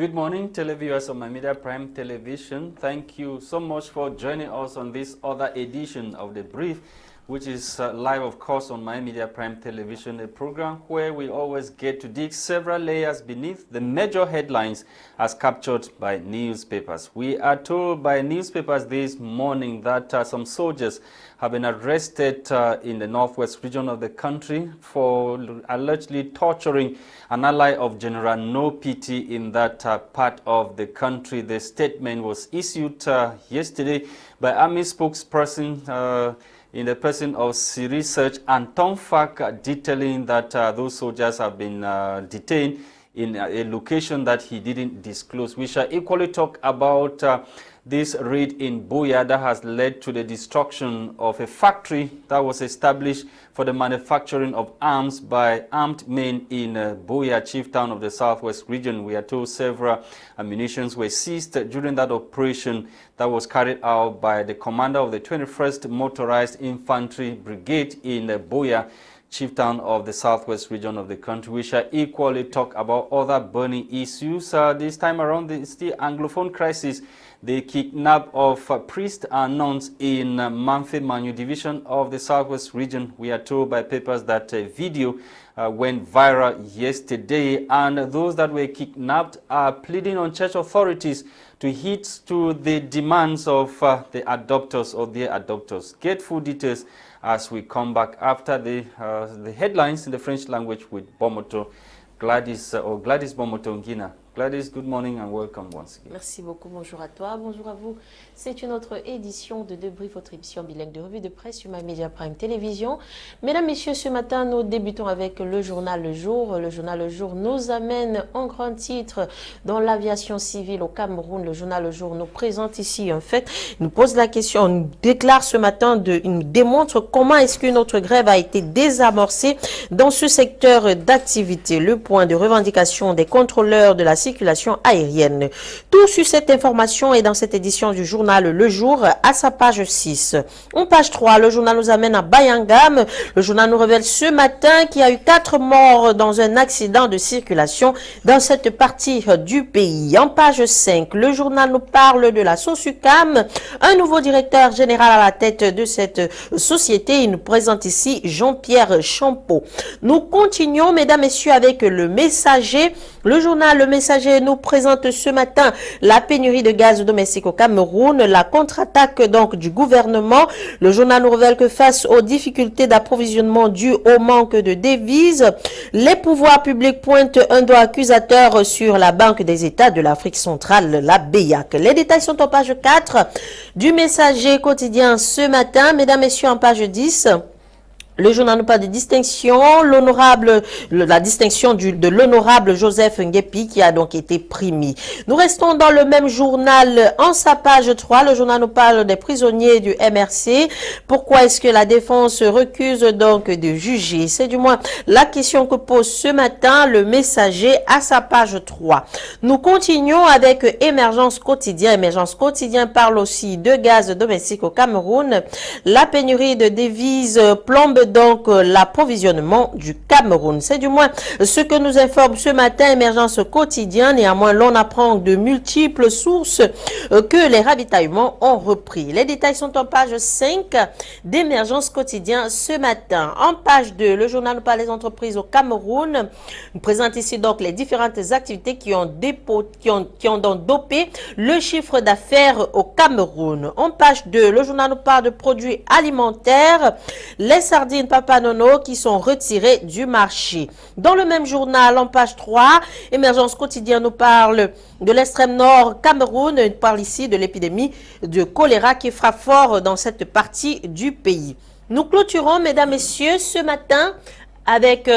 Good morning, televiewers of My Media Prime Television. Thank you so much for joining us on this other edition of The Brief, which is live, of course, on My Media Prime Television, a program where we always get to dig several layers beneath the major headlines as captured by newspapers. We are told by newspapers this morning that some soldiers have been arrested in the northwest region of the country for allegedly torturing an ally of General No Pity in that part of the country. The statement was issued yesterday by Army spokesperson in the person of Research and Tom Fak, detailing that those soldiers have been detained in a location that he didn't disclose. We shall equally talk about this raid in Buea that has led to the destruction of a factory that was established for the manufacturing of arms by armed men in Buea, chief town of the southwest region. We are told several ammunitions were seized during that operation that was carried out by the commander of the 21st Motorized Infantry Brigade in Buea, chief town of the southwest region of the country. We shall equally talk about other burning issues. This time around, it's the Anglophone crisis. The kidnap of priests and nuns in Manfe Manu division of the southwest region. We are told by papers that a video went viral yesterday, and those that were kidnapped are pleading on church authorities to heed to the demands of the adopters or their adopters. Get full details as we come back after the headlines in the French language with Gwladys Bomotonguina. Gwladys, good morning and welcome once again. Merci beaucoup, bonjour à toi, bonjour à vous. C'est une autre édition de Debrief, votre émission bilingue de revue de presse sur My Media Prime Télévision. Mesdames, Messieurs, ce matin, nous débutons avec le journal Le Jour. Le journal Le Jour nous amène en grand titre dans l'aviation civile au Cameroun. Le journal Le Jour nous présente ici un fait, il nous pose la question, il nous déclare ce matin, il nous démontre comment est-ce qu'une autre grève a été désamorcée dans ce secteur d'activité. Le point de revendication des contrôleurs de la circulation aérienne. Tout sur cette information est dans cette édition du journal Le Jour à sa page 6. En page 3, le journal nous amène à Bayangam. Le journal nous révèle ce matin qu'il y a eu 4 morts dans un accident de circulation dans cette partie du pays. En page 5, le journal nous parle de la Nsungkikang, un nouveau directeur général à la tête de cette société. Il nous présente ici Jean-Pierre Champeau. Nous continuons, mesdames, messieurs, avec le Messager. Le journal Le Messager nous présente ce matin la pénurie de gaz domestique au Cameroun, la contre-attaque donc du gouvernement. Le journal nous révèle que face aux difficultés d'approvisionnement dues au manque de devises, les pouvoirs publics pointent un doigt accusateur sur la Banque des États de l'Afrique centrale, la BEAC. Les détails sont en page 4 du Messager quotidien ce matin. Mesdames, Messieurs, en page 10. Le journal nous parle de distinction, la distinction de l'honorable Joseph Ngepi qui a donc été primé. Nous restons dans le même journal en sa page 3. Le journal nous parle des prisonniers du MRC. Pourquoi est-ce que la défense recuse donc de juger? C'est du moins la question que pose ce matin le Messager à sa page 3. Nous continuons avec Émergence Quotidien. Émergence Quotidien parle aussi de gaz domestique au Cameroun. La pénurie de devises plombe donc l'approvisionnement du Cameroun. C'est du moins ce que nous informe ce matin Émergence Quotidien. Néanmoins, l'on apprend de multiples sources que les ravitaillements ont repris. Les détails sont en page 5 d'Émergence Quotidien ce matin. En page 2, le journal nous parle des entreprises au Cameroun. Nous présente ici donc les différentes activités qui ont donc dopé le chiffre d'affaires au Cameroun. En page 2, le journal nous parle de produits alimentaires. Les sardines Papa Nono qui sont retirés du marché. Dans le même journal, en page 3, Émergence Quotidien nous parle de l'extrême nord Cameroun. Il parle ici de l'épidémie de choléra qui frappe fort dans cette partie du pays. Nous clôturons, mesdames, messieurs, ce matin avec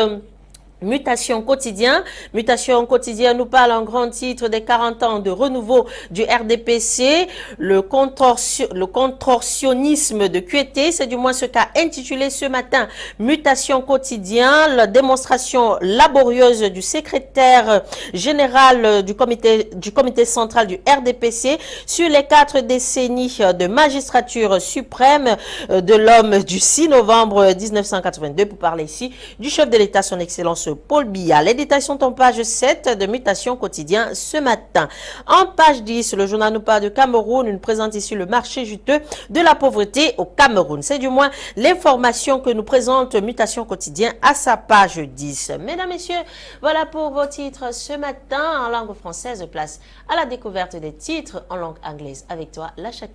Mutation Quotidien. Mutation Quotidien nous parle en grand titre des 40 ans de renouveau du RDPC, le contorsionnisme de QT, c'est du moins ce qu'a intitulé ce matin Mutation Quotidien, la démonstration laborieuse du secrétaire général du comité central du RDPC sur les 4 décennies de magistrature suprême de l'homme du 6 novembre 1982, pour parler ici du chef de l'État, son Excellence Paul Biya. L'éditation en page 7 de Mutation Quotidien ce matin. En page 10, le journal nous parle de Cameroun. Il nous présente ici le marché juteux de la pauvreté au Cameroun. C'est du moins l'information que nous présente Mutation Quotidien à sa page 10. Mesdames, Messieurs, voilà pour vos titres ce matin en langue française. Place à la découverte des titres en langue anglaise. Avec toi, Lasha.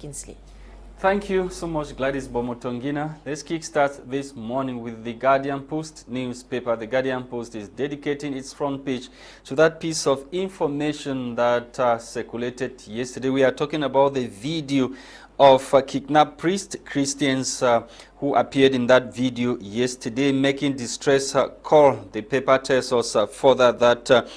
Thank you so much, Gwladys Bomotonguina. Let's kickstart this morning with the Guardian Post newspaper. The Guardian Post is dedicating its front page to that piece of information that circulated yesterday. We are talking about the video of kidnapped priest Christians who appeared in that video yesterday, making distress call. The paper tells us further that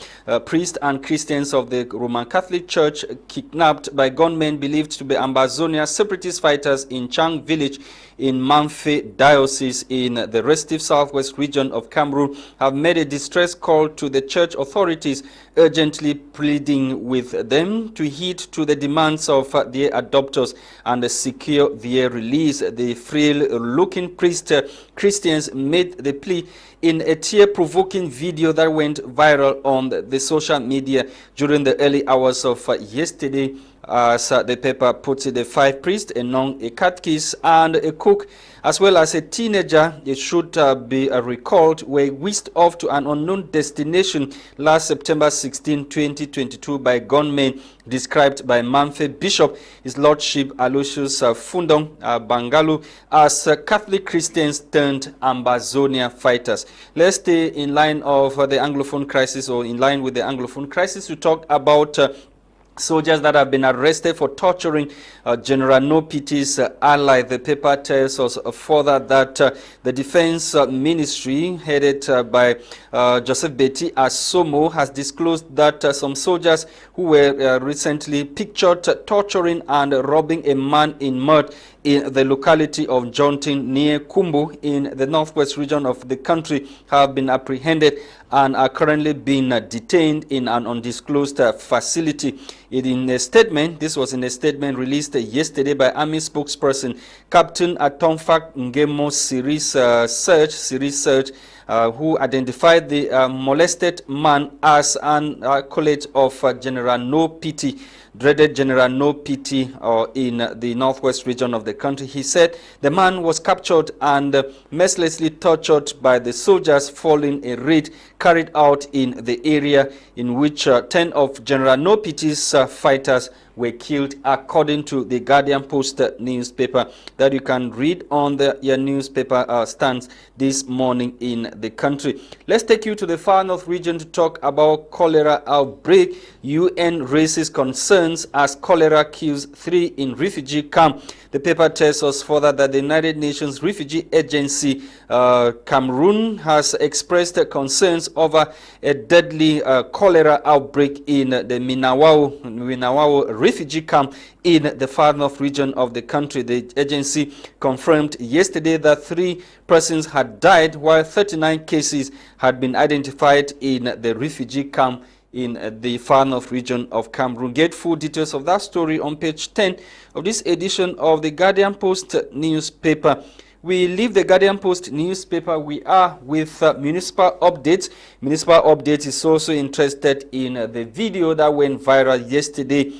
priests and Christians of the Roman Catholic Church kidnapped by gunmen believed to be Ambazonia separatist fighters in Chang village in Mamfe Diocese in the restive southwest region of Cameroon have made a distress call to the church authorities, urgently pleading with them to heed to the demands of their adopters and secure their release. The frail-looking Christians made the plea in a tear-provoking video that went viral on the social media during the early hours of yesterday. As the paper puts it, the 5 priests, a nun, a catechist, and a cook, as well as a teenager, it should be recalled, were whisked off to an unknown destination last September 16, 2022 by gunmen described by Mamfe Bishop, His Lordship Aloysius Fundong Bangalu, as Catholic Christians turned Ambazonia fighters. Let's stay in line of the Anglophone crisis, or in line with the Anglophone crisis, to talk about soldiers that have been arrested for torturing General No Piti's ally. The paper tells us further that the Defense Ministry, headed by Joseph Betty Asomo, has disclosed that some soldiers who were recently pictured torturing and robbing a man in mud in the locality of Jontin near Kumbu in the northwest region of the country have been apprehended and are currently being detained in an undisclosed facility. This was in a statement released yesterday by Army spokesperson Captain Atomfak Ngemo Series Search, who identified the molested man as an accolade of General No Pity, dreaded General No Pity in the northwest region of the country. He said the man was captured and mercilessly tortured by the soldiers following a raid carried out in the area in which 10 of General No Pity's fighters were killed, according to the Guardian Post newspaper that you can read on your newspaper stands this morning in the country. Let's take you to the far north region to talk about cholera outbreak. UN raises concerns as cholera kills 3 in refugee camp. The paper tells us further that the United Nations Refugee Agency Cameroon has expressed concerns over a deadly cholera outbreak in the Minawao refugee camp in the far north region of the country. The agency confirmed yesterday that 3 persons had died while 39 cases had been identified in the refugee camp in the far north region of Cameroon. Get full details of that story on page 10 of this edition of the Guardian Post newspaper. We leave the Guardian Post newspaper. We are with Municipal Updates. Municipal Updates is also interested in the video that went viral yesterday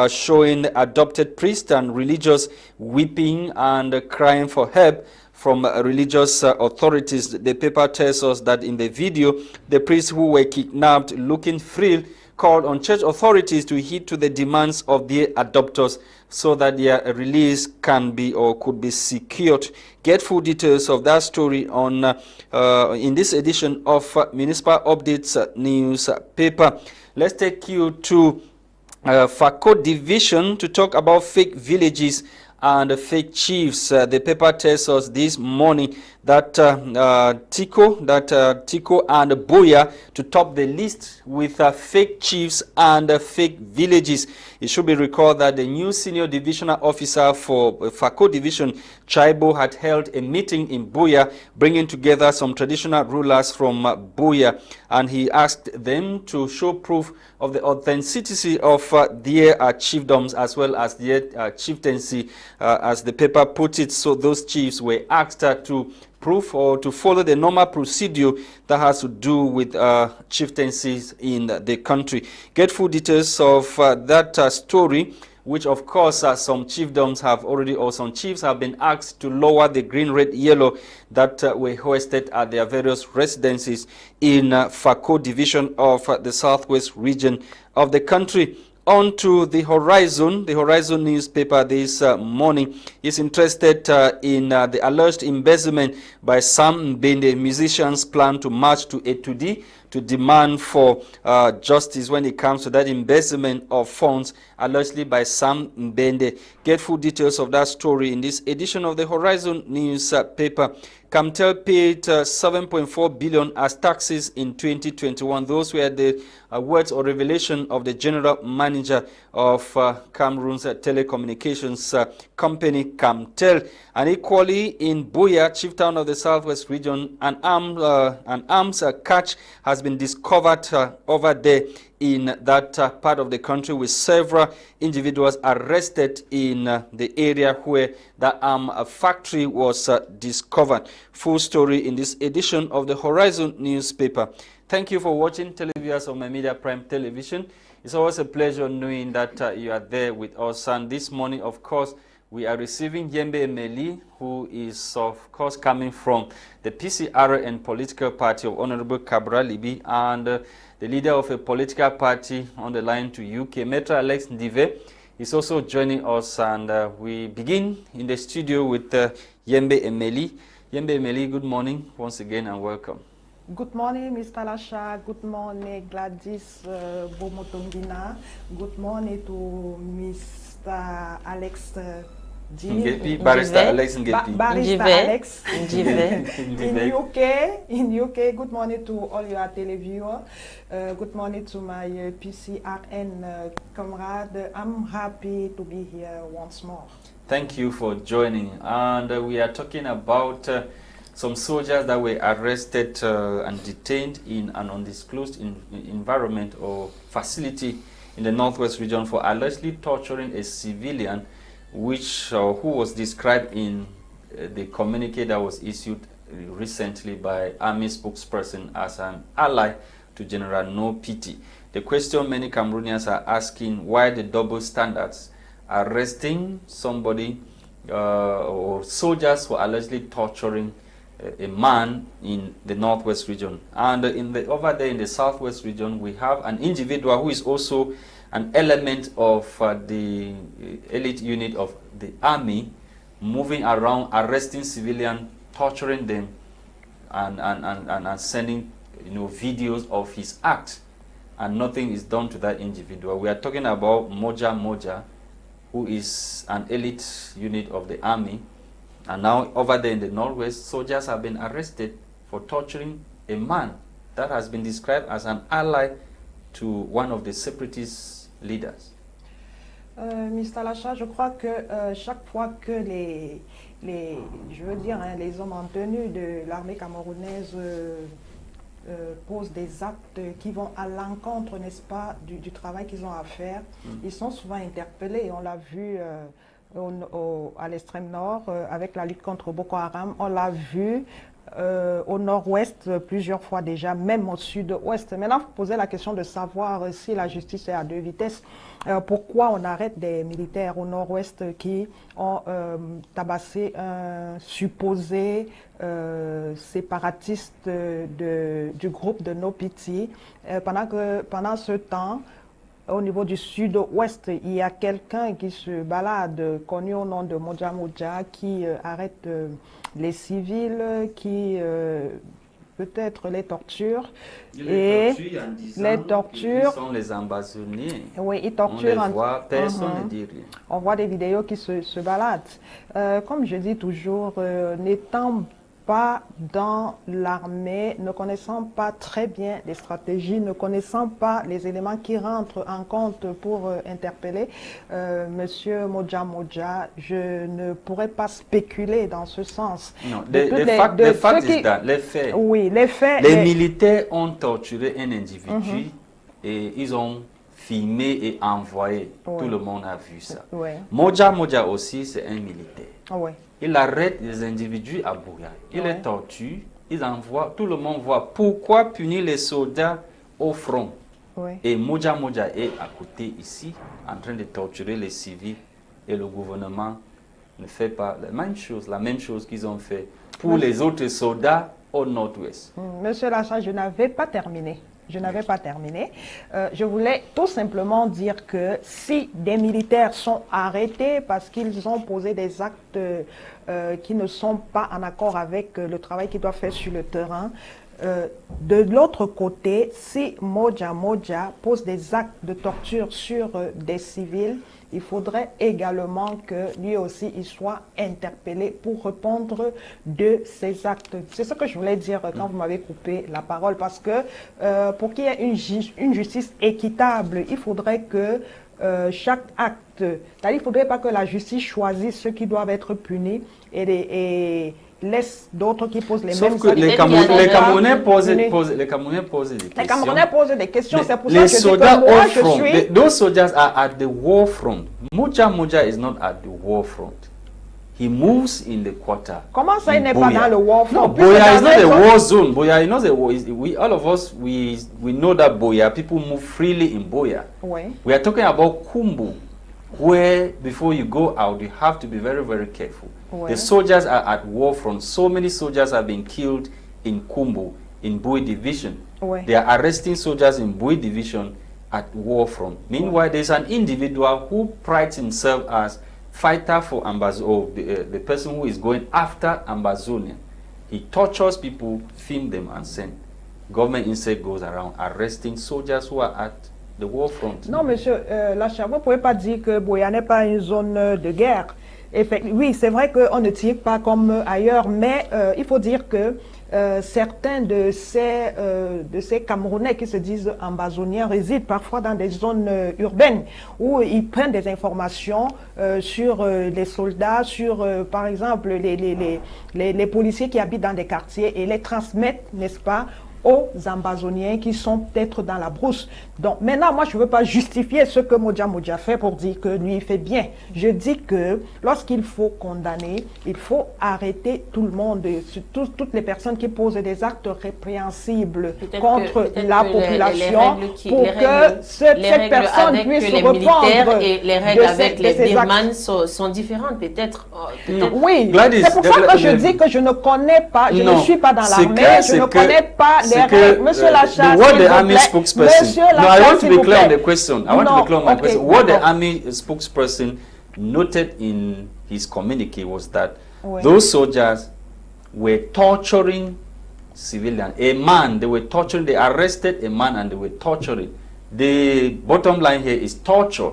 showing adopted priests and religious weeping and crying for help from religious authorities. The paper tells us that in the video, the priests who were kidnapped, looking frail, called on church authorities to heed to the demands of their adopters so that their release can be or could be secured. Get full details of that story on in this edition of Municipal Updates newspaper. Let's take you to Fako Division to talk about fake villages and fake chiefs. The paper tells us this morning that Tico and Boya to top the list with fake chiefs and fake villages. It should be recalled that the new senior divisional officer for Fako Division, Chaibo, had held a meeting in Boya, bringing together some traditional rulers from Boya, and he asked them to show proof of the authenticity of their chiefdoms as well as their chieftaincy as the paper put it. So those chiefs were asked to prove or to follow the normal procedure that has to do with chieftaincies in the country. Get full details of that story, which of course some chiefdoms have already, or some chiefs have been asked to lower the green, red, yellow that were hoisted at their various residences in Fako division of the southwest region of the country. On to the Horizon. The Horizon newspaper this morning is interested in the alleged embezzlement by Sam Mbende. Musicians plan to march to Etudi to demand for justice when it comes to that embezzlement of funds allegedly by Sam Mbende. Get full details of that story in this edition of the Horizon newspaper. Camtel paid 7.4 billion as taxes in 2021. Those were the words or revelation of the general manager of Cameroon's telecommunications company Camtel. And equally in Buea, chieftown of the southwest region, an arms catch has been discovered over there in that part of the country, with several individuals arrested in the area where the arm factory was discovered. Full story in this edition of the Horizon newspaper. Thank you for watching, televiewers of My Media Prime Television. It's always a pleasure knowing that you are there with us. And this morning, of course, we are receiving Yembe Emeli, who is, of course, coming from the PCR and political party of Honorable Cabral Libi, and the leader of a political party on the line to UK, Maitre Alex Ndive, is also joining us. And we begin in the studio with Yembe Emeli. Yembe Emeli, good morning once again and welcome. Good morning, Mr. Lasha. Good morning, Gwladys, Bomotonguina. Good morning to Mr. Alex Barrister Alex Ngepi. Barrister Alex in UK. Good morning to all your televiewers. Good morning to my PCRN comrade. I'm happy to be here once more. Thank you for joining. And we are talking about some soldiers that were arrested and detained in an undisclosed environment or facility in the northwest region for allegedly torturing a civilian, which who was described in the communique that was issued recently by Army spokesperson as an ally to General No Pity. The question many Cameroonians are asking: why the double standards? Arresting somebody or soldiers for allegedly torturing a man in the northwest region, and over there in the southwest region we have an individual who is also an element of the elite unit of the army, moving around, arresting civilians, torturing them, and sending videos of his act, and nothing is done to that individual. We are talking about Moja, who is an elite unit of the army, and now over there in the northwest, soldiers have been arrested for torturing a man that has been described as an ally to one of the separatist leaders. Mr. Lasha, je crois que chaque fois que les hommes en tenue de l'armée camerounaise posent des actes qui vont à l'encontre, n'est-ce pas, du travail qu'ils ont à faire, ils sont souvent interpellés. On l'a vu à l'extrême nord avec la lutte contre Boko Haram, on l'a vu au nord-ouest plusieurs fois déjà, même au sud-ouest. Maintenant, vous posez la question de savoir si la justice est à deux vitesses. Pourquoi on arrête des militaires au nord-ouest qui ont tabassé un supposé séparatiste du groupe de No Pity, pendant ce temps, au niveau du sud-ouest, il y a quelqu'un qui se balade, connu au nom de Moja, qui arrête les civils, qui peut-être les torture. Les tortures sont les embassonniers. Oui, ils torturent. On les voit, personne ne dit rien. On voit des vidéos qui se baladent. Comme je dis toujours, n'étant pas dans l'armée, ne connaissant pas très bien les stratégies, ne connaissant pas les éléments qui rentrent en compte pour interpeller Monsieur Moja, je ne pourrais pas spéculer dans ce sens. Non, les faits. Oui, les faits. Les militaires ont torturé un individu et ils ont filmé et envoyé. Tout le monde a vu ça. Ouais. Moja Moja aussi, c'est un militaire. Ouais. Il arrête les individus à Buya. Il les torture, il envoie, tout le monde voit. Pourquoi punir les soldats au front? Et Moja Moja est à côté ici, en train de torturer les civils. Et le gouvernement ne fait pas la même chose qu'ils ont fait pour les autres soldats au nord-ouest. Monsieur Lasha, je n'avais pas terminé. Je voulais tout simplement dire que si des militaires sont arrêtés parce qu'ils ont posé des actes qui ne sont pas en accord avec le travail qu'ils doivent faire sur le terrain, de l'autre côté, si Moja Moja pose des actes de torture sur des civils, il faudrait également que lui aussi il soit interpellé pour répondre de ces actes. C'est ce que je voulais dire quand vous m'avez coupé la parole, parce que pour qu'il y ait une justice équitable, il faudrait que chaque acte, il ne faudrait pas que la justice choisisse ceux qui doivent être punis et laisse d'autres qui posent les mêmes actes. Les Camerounais posent des questions. Les Camerounais posent des questions, c'est pour ça que je dis que moi je suis... Those soldiers are at the war front. Moja Moja is not at the war front. He moves in the quarter. Comment ça, il n'est pas dans le war front? No, Buya is not a war zone. Buya is not a war. All of us, we know that Buya, people move freely in Buya. We are talking about Kumbu, where before you go out, you have to be very, very careful. The soldiers are at war front. So many soldiers have been killed in Kumbu, in Bui Division. They are arresting soldiers in Bui Division at war front. Meanwhile, there's an individual who prides himself as fighter for Ambazonia, the person who is going after Ambazonia. He tortures people, film them and send. Government instead goes around arresting soldiers who are at the war front. Non, monsieur Lasha, vous ne pouvez pas dire que Buya n'est pas une zone de guerre. Oui, c'est vrai qu'on ne tire pas comme ailleurs, mais il faut dire que certains de ces Camerounais qui se disent ambazoniens résident parfois dans des zones urbaines où ils prennent des informations sur les soldats, sur par exemple les policiers qui habitent dans des quartiers et les transmettent, n'est-ce pas, aux Ambazoniens qui sont peut-être dans la brousse. Donc maintenant, moi, je ne veux pas justifier ce que Moja Moja fait pour dire que lui, il fait bien. Je dis que lorsqu'il faut condamner, il faut arrêter tout le monde, toutes les personnes qui posent des actes répréhensibles contre la population pour que cette personne puisse se reprendre. Et les règles avec les birmanes sont différentes, peut-être. Oui, c'est pour ça que je dis que je ne connais pas, je ne suis pas dans l'armée, je ne connais pas Monsieur Lasha, what the army spokesperson, no, I want to be clear on the question. I want to be clear on my question. What the army spokesperson noted in his communique was that those soldiers were torturing civilians. A man, they were torturing, they arrested a man and they were torturing. The bottom line here is torture.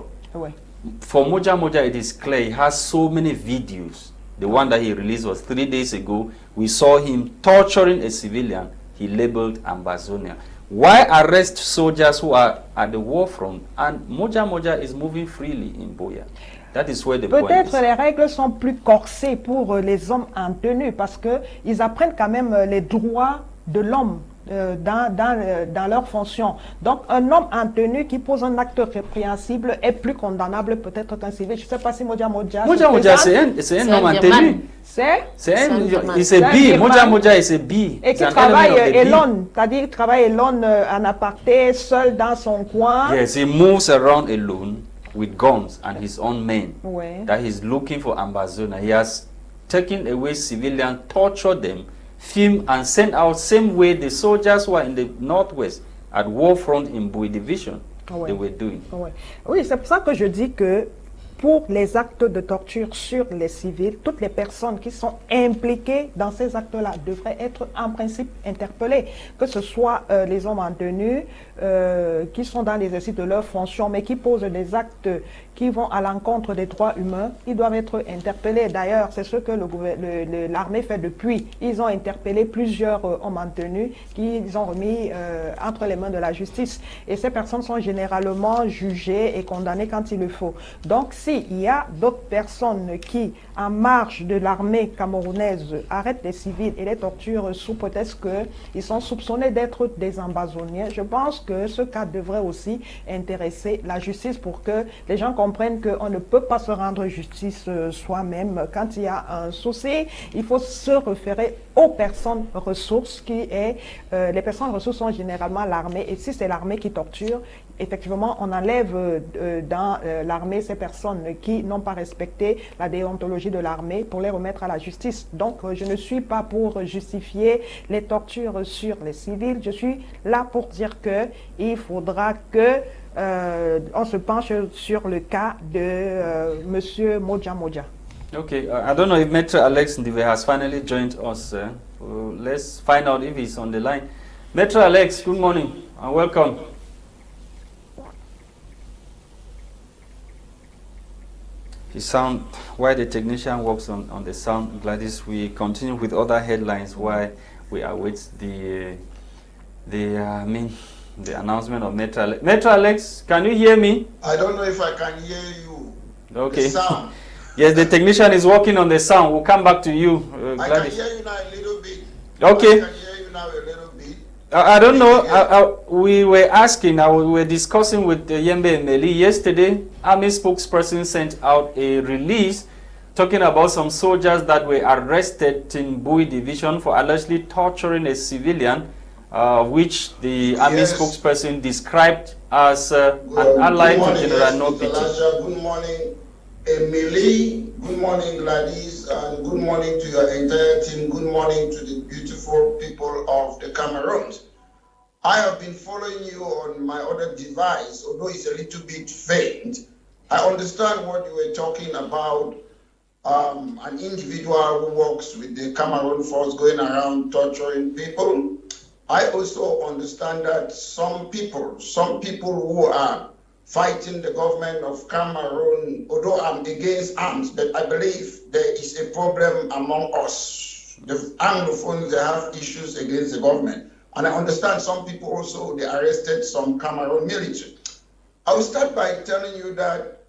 For Moja Moja, it is clear he has so many videos. The one that he released was 3 days ago. We saw him torturing a civilian. He labeled Ambazonia. Why arrest soldiers who are at the war front? And Moja Moja is moving freely in Buya. That is where the point is. Peut-être les règles sont plus corsées pour les hommes en tenue parce qu'ils apprennent quand même les droits de l'homme dans leur fonction. Donc un homme en tenue qui pose un acte répréhensible est plus condamnable peut-être qu'un civil. Je ne sais pas si Moja Moja... Moja Moja, c'est un homme en tenue. C'est bi. Moja Moja est bi. Et qui travaille alone, c'est-à-dire qu'il travaille alone en aparté, seul dans son coin. Yes, he moves around alone with guns and his own men. That he's looking for Ambazonia. He has taken away civilians, tortured them, film and send out same way the soldiers who are in the northwest at war front in Bui Division they were doing. Oui, c'est pour ça que je dis que pour les actes de torture sur les civils, toutes les personnes qui sont impliquées dans ces actes-là devraient être en principe interpellées, que ce soit les hommes en tenue qui sont dans l'exercice de leur fonction, mais qui posent des actes qui vont à l'encontre des droits humains, ils doivent être interpellés. D'ailleurs, c'est ce que l'armée fait depuis. Ils ont interpellé plusieurs hommes en tenue qu'ils ont remis entre les mains de la justice. Et ces personnes sont généralement jugées et condamnées quand il le faut. Donc, s'il y a d'autres personnes qui, en marge de l'armée camerounaise, arrêtent les civils et les torturent sous prétexte qu'ils sont soupçonnés d'être des embassonniers, je pense que ce cas devrait aussi intéresser la justice pour que les gens comprennent qu'on ne peut pas se rendre justice soi-même. Quand il y a un souci, il faut se référer aux personnes ressources les personnes ressources sont généralement l'armée, et si c'est l'armée qui torture, effectivement, on enlève dans l'armée ces personnes qui n'ont pas respecté la déontologie de l'armée pour les remettre à la justice. Donc, je ne suis pas pour justifier les tortures sur les civils. Je suis là pour dire qu'il faudra que on se penche sur le cas de Monsieur Moja Moja. Okay, I don't know if Maitre Alex Ndive has finally joined us. Let's find out if he's on the line. Maitre Alex, good morning and welcome. While the technician works on the sound, Gwladys, we continue with other headlines while we await the announcement of Maitre Alex. Maitre Alex, can you hear me? I don't know if I can hear you. Okay. The sound. Yes, the technician is working on the sound. We'll come back to you, I Gwladys. can hear you now a little bit. Okay. I can hear you now a little bit. I don't know. We were asking, we were discussing with Yembe Meli yesterday. Army spokesperson sent out a release talking about some soldiers that were arrested in Bui Division for allegedly torturing a civilian, which the Army spokesperson described as an ally to General Nopiti. Lasha, good morning, Emily. Good morning, Gwladys, and good morning to your entire team. Good morning to the beautiful people of the Cameroon. I have been following you on my other device, although it's a little bit faint. I understand what you were talking about, an individual who works with the Cameroon force going around torturing people. I also understand that some people who are fighting the government of Cameroon, although I'm against arms, but I believe there is a problem among us. The Anglophones, they have issues against the government. And I understand some people also, they arrested some Cameroon military. I will start by telling you that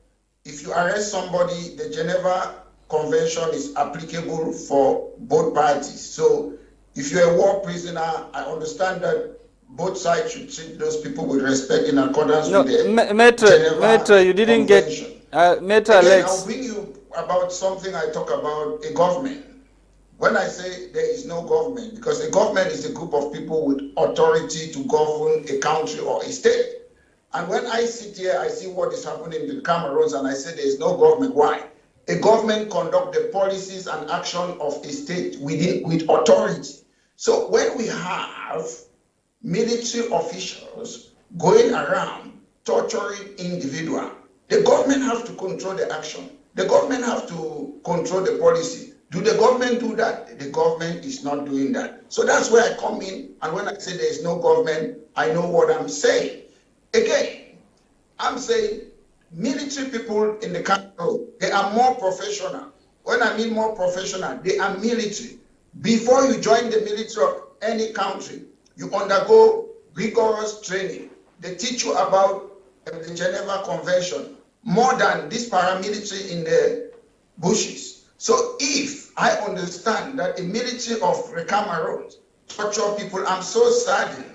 if you arrest somebody, the Geneva Convention is applicable for both parties. So if you're a war prisoner, I understand that both sides should treat those people with respect in accordance with the Maitre, you didn't Convention. get Maitre Again, Alex. I'll bring you about something I talk about, a government. When I say there is no government, because a government is a group of people with authority to govern a country or a state. And when I sit here, I see what is happening in the Cameroons, and I say there is no government. Why? A government conducts the policies and action of a state with authority. So when we have military officials going around torturing individuals, the government have to control the action. The government have to control the policy. Do the government do that? The government is not doing that. So that's where I come in, and when I say there is no government, I know what I'm saying. Again, I'm saying military people in the country, they are more professional. When I mean more professional, they are military. Before you join the military of any country, you undergo rigorous training. They teach you about the Geneva Convention, more than this paramilitary in the bushes. So if I understand that a military of the Cameroon torture people, I'm so saddened.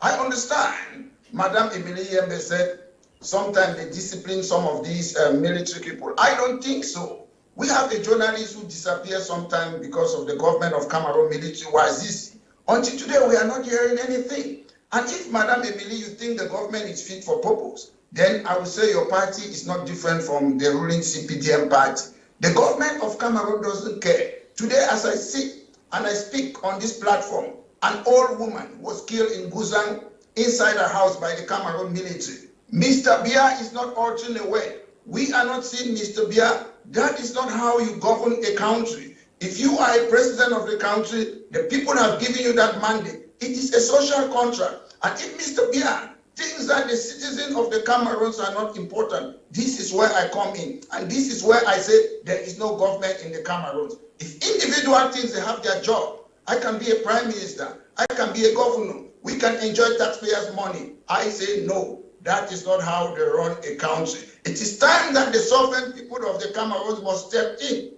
I understand. Madame Emilie Yembe said sometimes they discipline some of these military people. I don't think so. We have a journalist who disappeared sometime because of the government of Cameroon military Wazizi. Until today, we are not hearing anything. And if, Madame Emilie, you think the government is fit for purpose, then I would say your party is not different from the ruling CPDM party. The government of Cameroon doesn't care. Today, as I sit and I speak on this platform, an old woman was killed in Guzang inside a house by the Cameroon military. Mr. Biya is not altering away. We are not seeing Mr. Biya. That is not how you govern a country. If you are a president of the country, the people have given you that mandate. It is a social contract. And if Mr. Biya things that the citizens of the Cameroons are not important. This is where I come in. And this is where I say there is no government in the Cameroons. If individual things, they have their job. I can be a prime minister. I can be a governor. We can enjoy taxpayers' money. I say no. That is not how they run a country. It is time that the sovereign people of the Cameroons must step in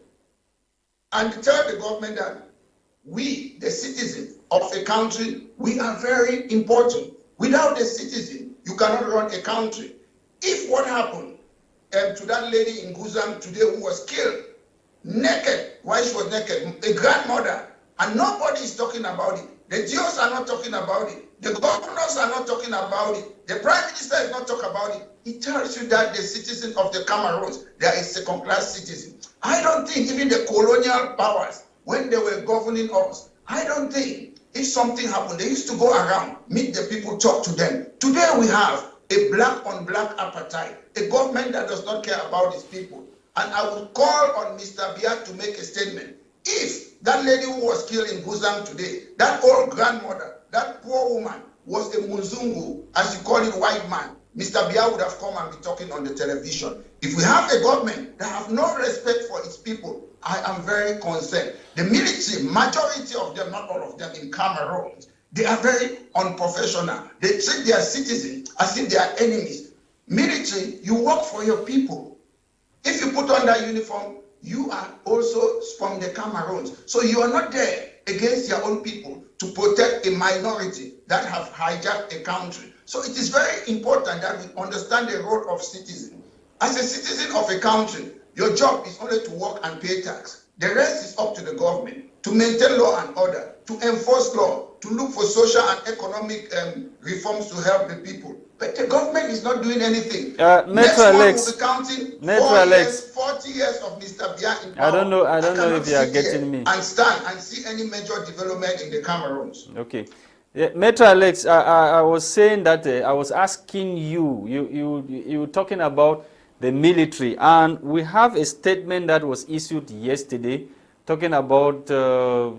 and tell the government that we, the citizens of a country, we are very important. Without a citizen, you cannot run a country. If what happened to that lady in Guzang today who was killed, naked, why she was naked, a grandmother, and nobody is talking about it. The GOs are not talking about it. The governors are not talking about it. The prime minister is not talking about it. It tells you that the citizens of the Cameroons, they are a second-class citizen. I don't think even the colonial powers, when they were governing us, I don't think if something happened, they used to go around, meet the people, talk to them. Today we have a black-on-black appetite, a government that does not care about its people. And I would call on Mr. Biya to make a statement. If that lady who was killed in Guzang today, that old grandmother, that poor woman, was a Muzungu, as you call it, white man, Mr. Biya would have come and be talking on the television. If we have a government that have no respect for its people, I am very concerned. The military, majority of them, not all of them in Cameroon, they are very unprofessional. They treat their citizens as if they are enemies. Military, you work for your people. If you put on that uniform, you are also from the Cameroons. So you are not there against your own people to protect a minority that have hijacked a country. So it is very important that we understand the role of citizen. As a citizen of a country, your job is only to work and pay tax. The rest is up to the government to maintain law and order, to enforce law, to look for social and economic reforms to help the people. But the government is not doing anything. Next one will be counting 40 years of Mr. Biya in power. I don't know if you are getting me. And stand and see any major development in the Cameroons. Okay. Yeah, Metro Alex, I was saying that I was asking you were talking about the military, and we have a statement that was issued yesterday talking about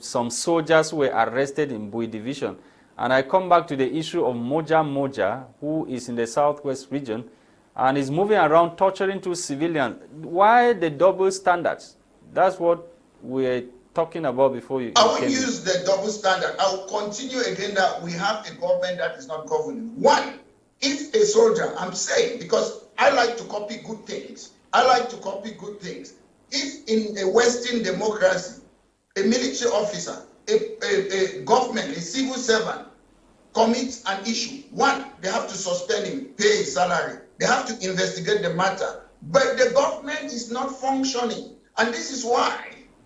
some soldiers who were arrested in Bui Division. And I come back to the issue of Moja, who is in the southwest region and is moving around torturing two civilians. Why the double standards? That's what we're talking about before you. I will use the double standard. I will continue again that we have a government that is not governing. One, if a soldier, I'm saying, because I like to copy good things. If in a Western democracy, a military officer, a government, a civil servant commits an issue, one, they have to suspend him, pay his salary. They have to investigate the matter. But the government is not functioning. And this is why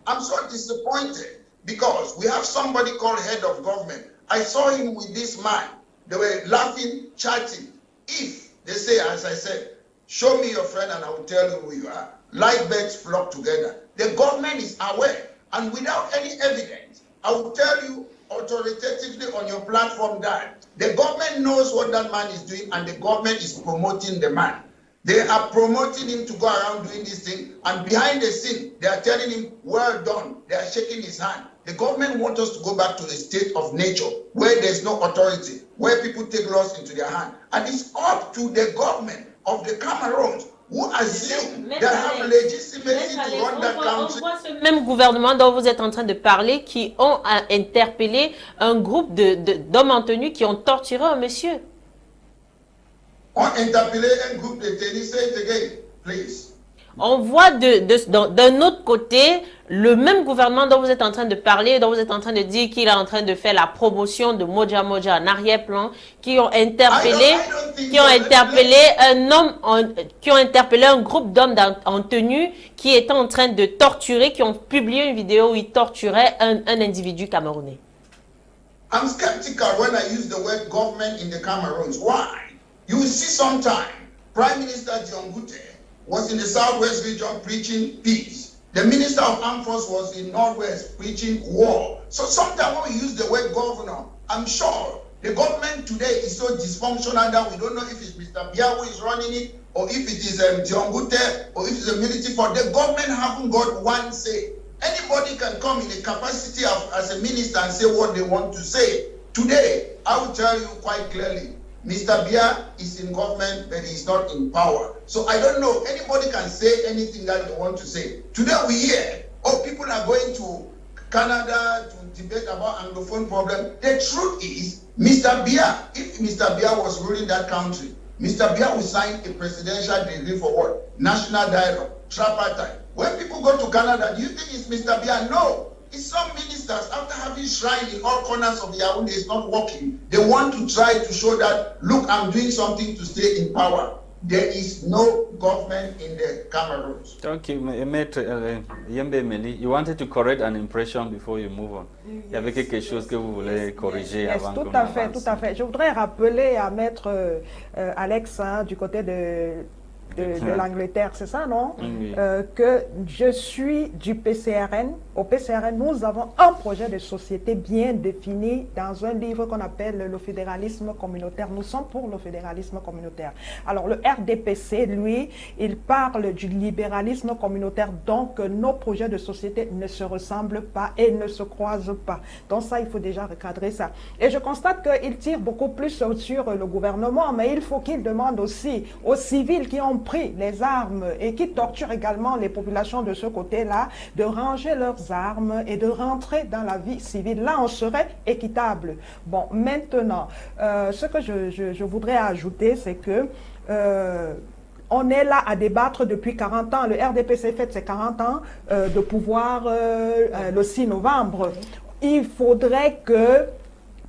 I'm so disappointed, because we have somebody called head of government. I saw him with this man. They were laughing, chatting. If they say, as I said, show me your friend and I will tell you who you are. Like birds flock together. The government is aware. And without any evidence, I will tell you authoritatively on your platform that the government knows what that man is doing and the government is promoting the man. They are promoting him to go around doing this thing, and behind the scene, they are telling him, well done. They are shaking his hand. The government wants us to go back to a state of nature where there's no authority, where people take laws into their hand. And it's up to the government of the Cameroons who assume they have legitimacy to run that country. On voit ce même gouvernement dont vous êtes en train de parler qui ont interpellé un groupe d'hommes en tenue qui ont torturé un monsieur. On interpellé un groupe de tennis, say it again, please. On voit d'un autre côté le même gouvernement dont vous êtes en train de parler, dont vous êtes en train de dire qu'il est en train de faire la promotion de Moja en arrière-plan, qui ont interpellé un groupe d'hommes en tenue qui étaient en train de torturer, qui ont publié une vidéo où ils torturaient un individu camerounais. I'm skeptical when I use the word government in the Cameroons. Why? You will see sometime Prime Minister Nsungkikang was in the southwest region preaching peace. The Minister of Armed Forces was in northwest preaching war. So sometimes when we use the word governor, I'm sure the government today is so dysfunctional that we don't know if it's Mr. Biya who is running it, or if it is Nsungkikang, or if it's a military force. The government haven't got one say. Anybody can come in a capacity as a minister and say what they want to say. Today, I will tell you quite clearly, Mr. Biya is in government, but he's not in power. So I don't know. Anybody can say anything that they want to say. Today we hear, oh, people are going to Canada to debate about Anglophone problem. The truth is, Mr. Biya, if Mr. Biya was ruling that country, Mr. Biya would sign a presidential degree for what? National dialogue, tripartite. When people go to Canada, do you think it's Mr. Biya? No. It's some ministers, after having shrine in all corners of Yaoundé, is not working. They want to try to show that, look, I'm doing something to stay in power. There is no government in the Cameroons. Thank you, Maître Yembe Meli. You wanted to correct an impression before you move on. Yes, il y avait quelque chose que vous voulez corriger avant qu'on avance. Tout à fait. Je voudrais rappeler à Maître Alex, du côté de l'Angleterre, c'est ça, non? Oui. Que je suis du PCRN. Au PCRN, nous avons un projet de société bien défini dans un livre qu'on appelle le fédéralisme communautaire. Nous sommes pour le fédéralisme communautaire. Alors, le RDPC, lui, il parle du libéralisme communautaire. Donc, nos projets de société ne se ressemblent pas et ne se croisent pas. Donc, ça, il faut déjà recadrer ça. Et je constate qu'il tire beaucoup plus sur le gouvernement, mais il faut qu'il demande aussi aux civils qui ont pris les armes et qui torturent également les populations de ce côté-là, de ranger leurs armes et de rentrer dans la vie civile. Là, on serait équitable. Bon, maintenant, ce que je voudrais ajouter, c'est que on est là à débattre depuis 40 ans. Le RDPC fête ses 40 ans de pouvoir le 6 novembre. Il faudrait que,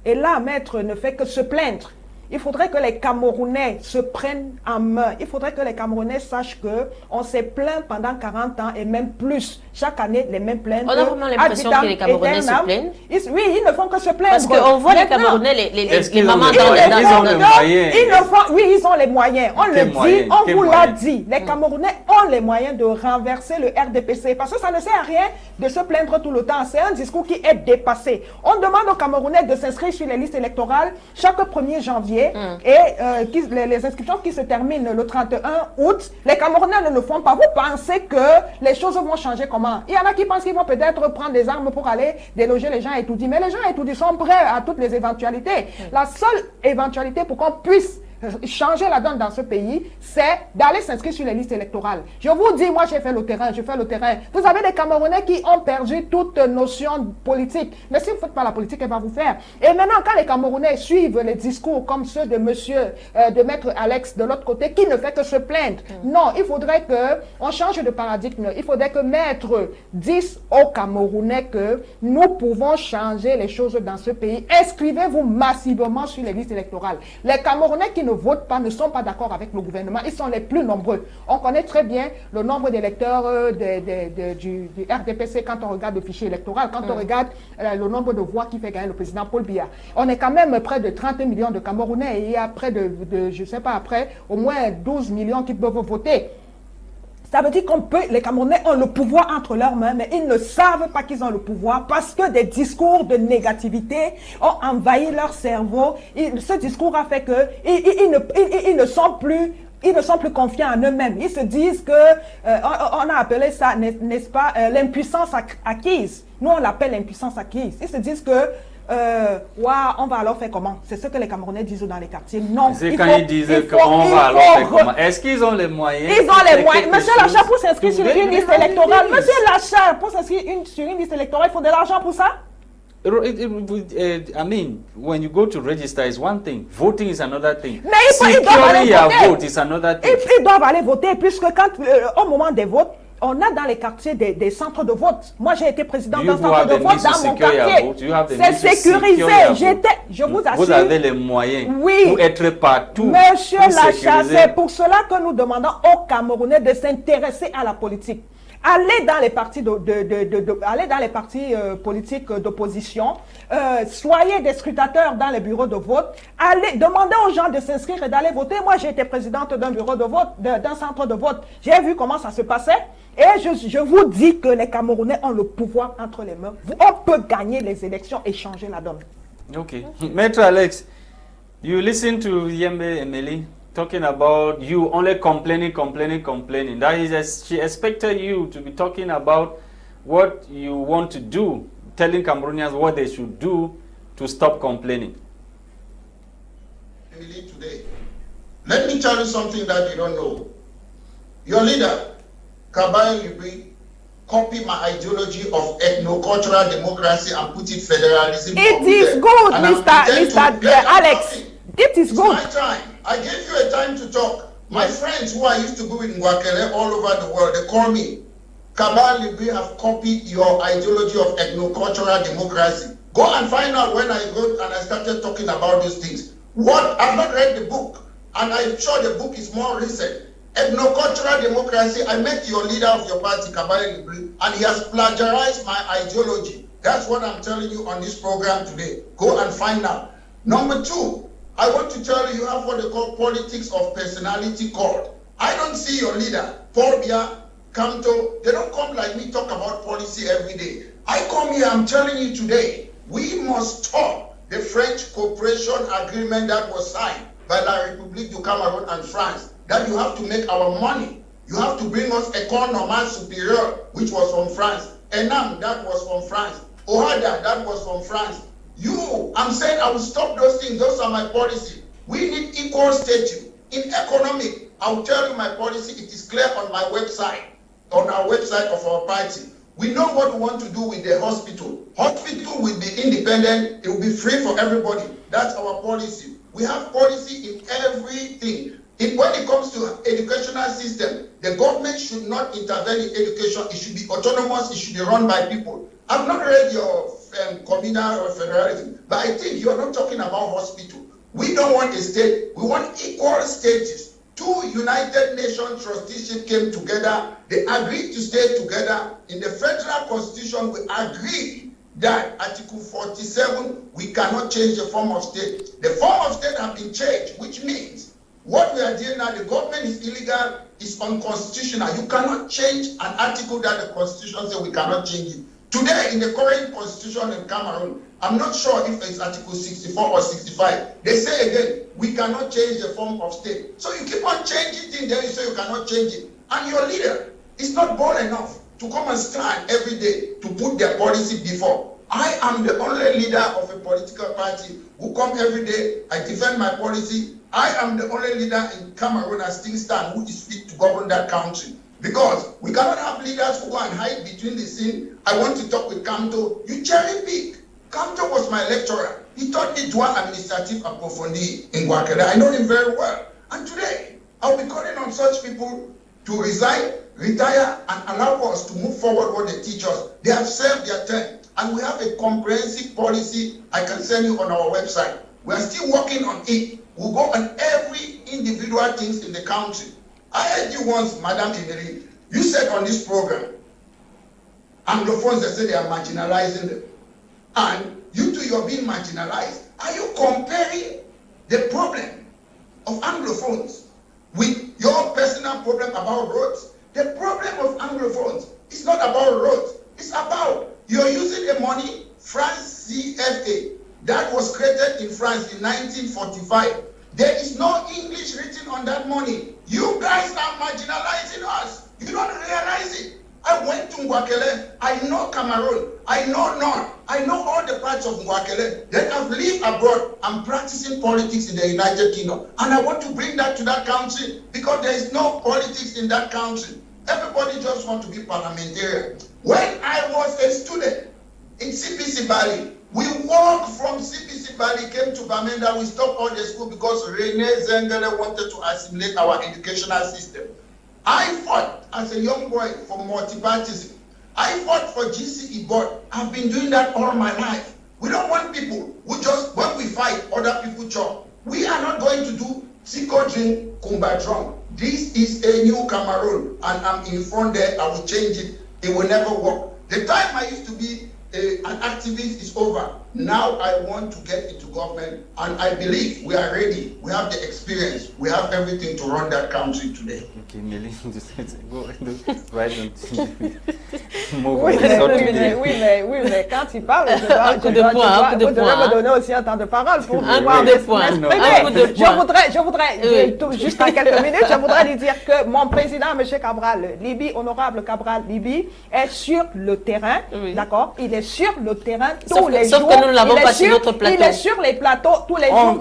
et là, Maître ne fait que se plaindre. Il faudrait que les Camerounais se prennent en main. Il faudrait que les Camerounais sachent qu'on s'est plaint pendant 40 ans et même plus. Chaque année, les mêmes plaintes. On a vraiment l'impression que les Camerounais se plaignent. Oui, ils ne font que se plaindre. Parce qu'on voit les Camerounais, les mamans dans les ont les moyens. Oui, ils ont les moyens. On le dit, on vous l'a dit. Les Camerounais ont les moyens de renverser le RDPC. Parce que ça ne sert à rien de se plaindre tout le temps. C'est un discours qui est dépassé. On demande aux Camerounais de s'inscrire sur les listes électorales chaque 1er janvier. Et les inscriptions qui se terminent le 31 août, les Camerounais ne le font pas. Vous pensez que les choses vont changer comment? Il y en a qui pensent qu'ils vont peut-être prendre des armes pour aller déloger les gens étourdis. Mais les gens étourdis sont prêts à toutes les éventualités. La seule éventualité pour qu'on puisse changer la donne dans ce pays, c'est d'aller s'inscrire sur les listes électorales. Je vous dis, moi j'ai fait le terrain, Vous avez des Camerounais qui ont perdu toute notion politique. Mais si vous ne faites pas la politique, elle va vous faire. Et maintenant, quand les Camerounais suivent les discours comme ceux de de Maître Alex de l'autre côté, qui ne fait que se plaindre. Non, il faudrait qu'on change de paradigme. Il faudrait que Maître dise aux Camerounais que nous pouvons changer les choses dans ce pays. Inscrivez-vous massivement sur les listes électorales. Les Camerounais qui ne votent pas, ne sont pas d'accord avec le gouvernement. Ils sont les plus nombreux. On connaît très bien le nombre d'électeurs du RDPC quand on regarde le fichier électoral, quand on regarde le nombre de voix qui fait gagner le président Paul Biya. On est quand même près de 30 millions de Camerounais et il y a près je sais pas, après, au moins 12 millions qui peuvent voter. Ça veut dire les Camerounais ont le pouvoir entre leurs mains, mais ils ne savent pas qu'ils ont le pouvoir parce que des discours de négativité ont envahi leur cerveau. Ce discours a fait qu'ils ne sont plus confiants en eux-mêmes. Ils se disent que, on a appelé ça, n'est-ce pas, l'impuissance acquise. Nous, on l'appelle l'impuissance acquise. Ils se disent que, on va alors faire comment? C'est ce que les Camerounais disent dans les quartiers. Non. C'est quand ils disent qu'on va alors faire comment? Est-ce qu'ils ont les moyens? Ils ont les moyens. Monsieur Lasha, pour s'inscrire sur une liste électorale, Monsieur Lasha, pour s'inscrire sur une liste électorale, il faut de l'argent pour ça? I mean, when you go to register is one thing, voting is another thing. Mais ils doivent aller voter. Vote is another thing. Ils doivent aller voter puisque au moment des votes, on a dans les quartiers des centres de vote. Moi, j'ai été président d'un centre de vote dans mon quartier. C'est sécurisé. Je vous assure. Vous avez les moyens pour être partout. Monsieur Lasha, c'est pour cela que nous demandons aux Camerounais de s'intéresser à la politique. Allez dans les partis, politiques d'opposition, soyez des scrutateurs dans les bureaux de vote, allez demander aux gens de s'inscrire et d'aller voter. Moi, j'ai été présidente d'un bureau de vote, d'un centre de vote. J'ai vu comment ça se passait et je vous dis que les Camerounais ont le pouvoir entre les mains. On peut gagner les élections et changer la donne. Ok. Maître Alex, you listen to Yembe Emeli talking about you only complaining. That is, she expected you to be talking about what you want to do, telling Cameroonians what they should do to stop complaining. Emily, today. Let me tell you something that you don't know. Your leader, Kabay Libri, copy my ideology of ethno-cultural democracy and put it federalism. It is good, Mr. Alex. It is good. It's my time. I gave you a time to talk. My friends who I used to go with Ngwakele all over the world, they call me. Kabay Libri have copied your ideology of ethno-cultural democracy. Go and find out when I wrote and I started talking about those things. What? I've not read the book, and I'm sure the book is more recent. Ethno-cultural democracy, I met your leader of your party, Kabay Libri, and he has plagiarized my ideology. That's what I'm telling you on this program today. Go and find out. Number two, I want to tell you, you have what they call politics of personality cult. I don't see your leader, Paul Biya, Kanto, they don't come like me talk about policy every day. I come here, I'm telling you today, we must stop the French cooperation agreement that was signed by La République du Cameroun and France, that you have to make our money. You have to bring us École Normale Supérieure, which was from France. Enam, that was from France. OHADA, that was from France. I'm saying I will stop those things. Those are my policy. We need equal status. In economic, I will tell you my policy. It is clear on my website, on our website of our party. We know what we want to do with the hospital. Hospital will be independent. It will be free for everybody. That's our policy. We have policy in everything. When it comes to educational system, the government should not intervene in education. It should be autonomous. It should be run by people. I've not read your communal or federalism, but I think you're not talking about hospital. We don't want a state. We want equal status. Two United Nations trusteeship came together. They agreed to stay together. In the federal constitution, we agreed that Article 47, we cannot change the form of state. The form of state has been changed, which means what we are doing now, the government is illegal, is unconstitutional. You cannot change an article that the constitution says we cannot change it. Today, in the current constitution in Cameroon, I'm not sure if it's Article 64 or 65. They say again, we cannot change the form of state. So you keep on changing things, then you say you cannot change it. And your leader is not bold enough to come and stand every day to put their policy before. I am the only leader of a political party who come every day, I defend my policy. I am the only leader in Cameroon as things stand who is fit to govern that country. Because we cannot have leaders who go and hide between the scene. I want to talk with Kanto. You cherry pick. Kanto was my lecturer. He taught me droit administratif approfondi in Gwladys. I know him very well. And today, I'll be calling on such people to resign, retire, and allow us to move forward what they teach us. They have served their term. And we have a comprehensive policy I can send you on our website. We are still working on it. We'll go on every individual things in the country. I heard you once, Madam Emily, you said on this program, Anglophones, they say they are marginalizing them. And you too, you're being marginalized. Are you comparing the problem of Anglophones with your personal problem about roads? The problem of Anglophones is not about roads. It's about you're using the money, France CFA, that was created in France in 1945. There is no English written on that money. You guys are marginalizing us. You don't realize it. I went to Ngwakele. I know Cameroon. I know North. I know all the parts of Ngwakele. Then I've lived abroad. I'm practicing politics in the United Kingdom. And I want to bring that to that country because there is no politics in that country. Everybody just wants to be parliamentarian. When I was a student in CPC Bali, we walked from CPC Bali, came to Bamenda, we stopped all the school because Rene Zengele wanted to assimilate our educational system. I fought as a young boy for multipartism. I fought for GCE board. I've been doing that all my life. We don't want people who just, when we fight, other people chop. We are not going to do Siko drink, Kumba drum. This is a new Cameroon, and I'm in front there. I will change it. It will never work. The time I used to be an activist is over. Now I want to get into government, and I believe we are ready. We have the experience. We have everything to run that country today. Okay, Mélie, go right on. Oui, mais quand il parle, je devrais me donner aussi un temps de parole pour pouvoir m'exprimer. Je voudrais, juste en quelques minutes, je voudrais lui dire que mon président, M. Cabral Libye, honorable Cabral Libye, est sur le terrain, d'accord? Il est sur le terrain tous les jours. Sauf que nous ne l'avons pas sur notre plateau. Il est sur les plateaux tous les jours.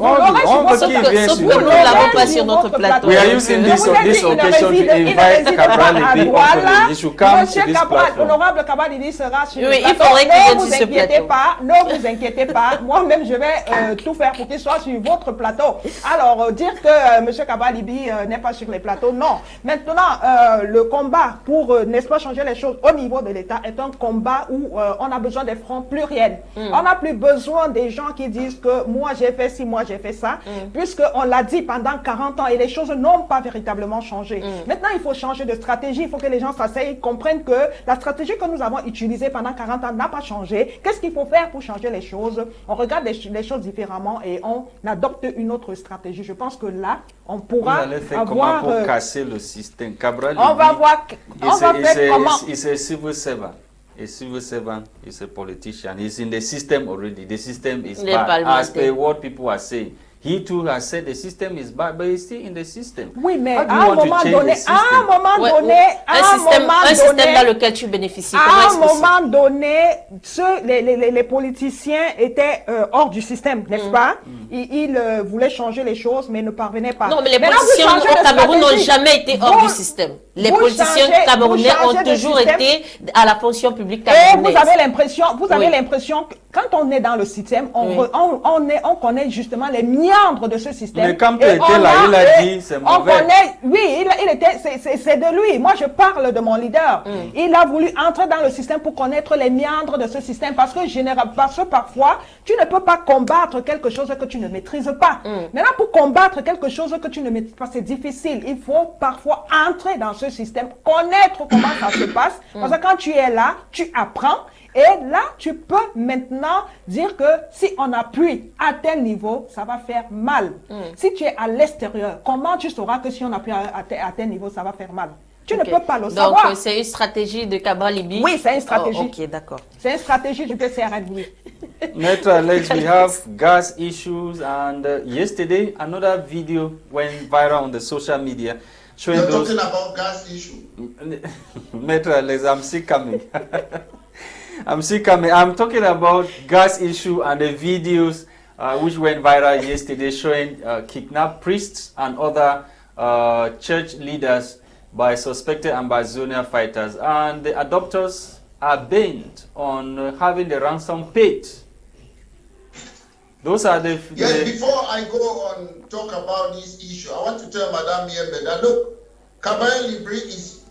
Sauf que nous ne l'avons pas sur notre plateau. We are using this occasion to invite Cabral Libi onto the issue. Come to this platform. Honorable Cabral Libi sera sur le plateau. Il faudrait qu'il vienne sur ce plateau. Ne vous inquiétez pas. Moi-même, je vais tout faire pour qu'il soit sur votre plateau. Alors, dire que M. Cabral Libi n'est pas sur les plateaux, non. Maintenant, le combat pour, n'est-ce pas, changer les choses au niveau de l'État est un combat où on a besoin des fronts pluriels. On n'a plus besoin des gens qui disent que moi j'ai fait ci, moi j'ai fait ça, puisqu'on l'a dit pendant 40 ans et les choses n'ont pas véritablement changé. Maintenant, il faut changer de stratégie, il faut que les gens s'asseyent, comprennent que la stratégie que nous avons utilisée pendant 40 ans n'a pas changé. Qu'est-ce qu'il faut faire pour changer les choses? On regarde les choses différemment et on adopte une autre stratégie. Je pense que là, on pourra avoir... Comment pour casser le système? Cabral, on va voir... On va faire comment... It's a civil servant. A civil servant is a politician. He's in the system already. The system is bad. As per what people are saying. He too has said the system is bad, but he's still in the system. Oui, mais à un moment donné, un système dans lequel tu bénéficies. À un moment donné, les politiciens étaient hors du système, n'est-ce pas? Ils voulaient changer les choses, mais ne parvenaient pas. Non, mais les politiciens au Cameroun n'ont jamais été hors du système. Les politiciens camerounais ont toujours été à la fonction publique camerounaise. Et vous avez l'impression que quand on est dans le système, on connaît justement les méandres de ce système. Mais quand tu étais là, il a dit c'est mauvais. Oui, c'est de lui. Moi, je parle de mon leader. Il a voulu entrer dans le système pour connaître les méandres de ce système parce que parfois, tu ne peux pas combattre quelque chose que tu ne maîtrises pas. Maintenant, pour combattre quelque chose que tu ne maîtrises pas, c'est difficile. Il faut parfois entrer dans ce système, connaître comment ça se passe. Parce que quand tu es là, tu apprends. Et là, tu peux maintenant dire que si on appuie à tel niveau, ça va faire mal. Si tu es à l'extérieur, comment tu sauras que si on appuie à tel niveau, ça va faire mal? Tu ne peux pas le savoir. Donc, c'est une stratégie de Cabral Libi? Oui, c'est une stratégie. Oh, ok, d'accord. C'est une stratégie du PCRN, oui. Next, Alex, we have gas issues, and yesterday another video went viral on the social media. You're talking about gas issue. Metro Alex, I'm still coming. I'm talking about gas issue and the videos which went viral yesterday showing kidnapped priests and other church leaders by suspected Ambazonia fighters. And the adopters are bent on having the ransom paid. Those are the... Yes, before I go on talk about this issue, I want to tell Madame Yembe that, look, Cabral Libi is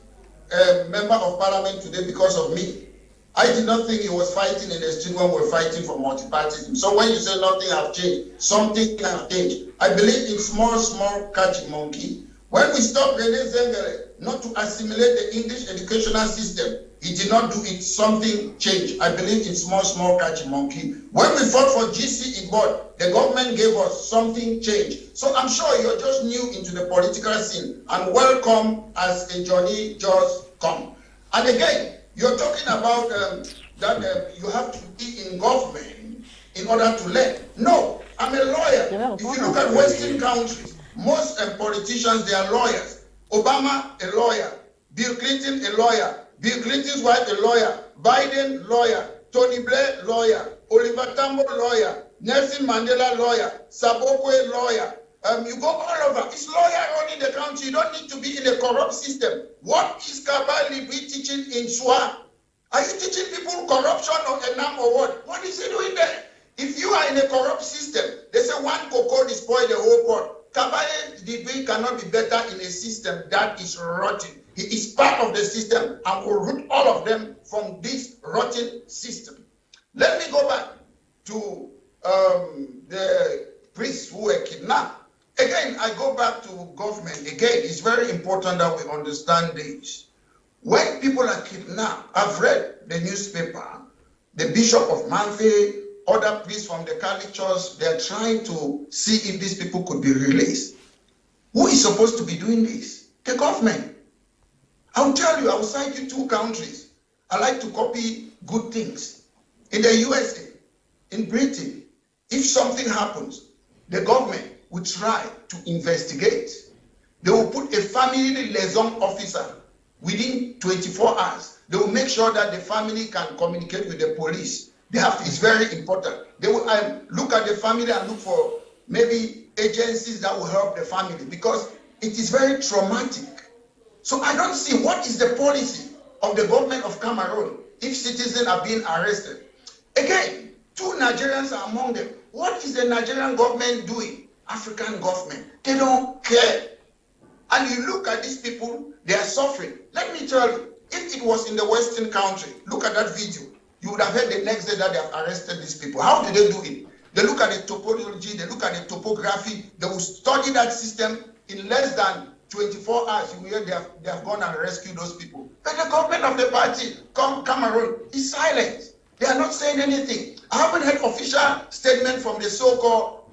a member of parliament today because of me. I did not think he was fighting in the street when we were fighting for multipartyism. So when you say nothing has changed, something has changed. I believe in small catchy monkey. When we stopped René Zengele not to assimilate the English educational system, he did not do it, something changed. I believe in small catchy monkey. When we fought for GC Ibod, the government gave us something changed. So I'm sure you're just new into the political scene and welcome as a Johnny just come. And again, you're talking about that you have to be in government in order to learn. No, I'm a lawyer. If you look at Western countries, most politicians, they are lawyers. Obama, a lawyer. Bill Clinton, a lawyer. Bill Clinton's wife, a lawyer. Biden, lawyer. Tony Blair, lawyer. Oliver Tambo, lawyer. Nelson Mandela, lawyer. Sabokwe, lawyer. You go all over. It's lawyer running the country. You don't need to be in a corrupt system. What is Cabral Libi teaching in SWA? Are you teaching people corruption or enam or what? What is he doing there? If you are in a corrupt system, they say one cocoa destroy the whole pot. Cabral Libi cannot be better in a system that is rotten. He is part of the system and will root all of them from this rotten system. Let me go back to the priests who were kidnapped. Again, I go back to government. Again, it's very important that we understand this. When people are kidnapped, I've read the newspaper, the Bishop of Manfe, other priests from the Catholic Church, they're trying to see if these people could be released. Who is supposed to be doing this? The government. I'll tell you, I will cite you 2 countries. I like to copy good things. In the USA, in Britain, if something happens, the government will try to investigate. They will put a family liaison officer within 24 hours. They will make sure that the family can communicate with the police. They have to, it's very important. They will look at the family and look for maybe agencies that will help the family because it is very traumatic. So I don't see what is the policy of the government of Cameroon if citizens are being arrested. Again, 2 Nigerians are among them. What is the Nigerian government doing? African government. They don't care. And you look at these people, they are suffering. Let me tell you, if it was in the Western country, look at that video. You would have heard the next day that they have arrested these people. How do they do it? They look at the topology, they look at the topography, they will study that system in less than 24 hours. You will hear they have gone and rescued those people. But the government of the party, Cameroon, is silent. They are not saying anything. I haven't heard official statement from the so-called